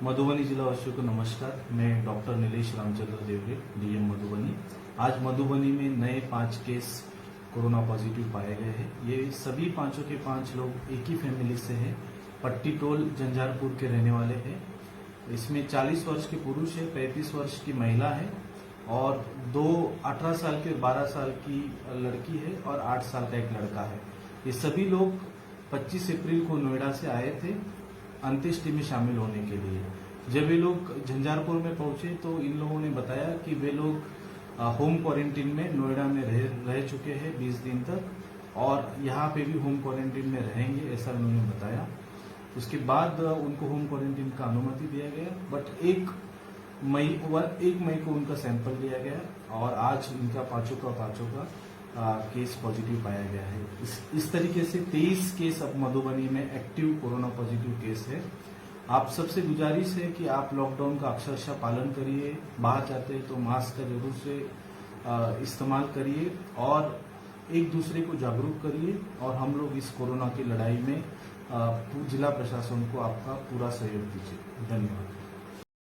मधुबनी जिला वासियों को नमस्कार। मैं डॉक्टर नीलेश रामचंद्र देवरे, डीएम मधुबनी। आज मधुबनी में नए 5 केस कोरोना पॉजिटिव पाए गए हैं। ये सभी पांचों के 5 लोग एक ही फैमिली से हैं। पट्टी टोल झंझारपुर के रहने वाले हैं। इसमें 40 वर्ष के पुरुष है, 35 वर्ष की महिला है और 2 18 साल के 12 साल की लड़की है और 8 साल का एक लड़का है। ये सभी लोग 25 अप्रैल को नोएडा से आए थे अंत्येष्टि में शामिल होने के लिए। जब ये लोग झंझारपुर में पहुंचे तो इन लोगों ने बताया कि वे लोग होम क्वारंटीन में नोएडा में रह चुके हैं 20 दिन तक और यहाँ पे भी होम क्वारंटीन में रहेंगे, ऐसा उन्होंने बताया। उसके बाद उनको होम क्वारंटीन का अनुमति दिया गया, बट 1 मई को उनका सैंपल लिया गया और आज इनका पांचों का केस पॉजिटिव पाया गया है। इस तरीके से 23 केस अब मधुबनी में एक्टिव कोरोना पॉजिटिव केस है। आप सबसे गुजारिश है कि आप लॉकडाउन का अक्षरशः पालन करिए, बाहर जाते हैं तो मास्क का जरूर से इस्तेमाल करिए और एक दूसरे को जागरूक करिए और हम लोग इस कोरोना की लड़ाई में जिला प्रशासन को आपका पूरा सहयोग दीजिए। धन्यवाद।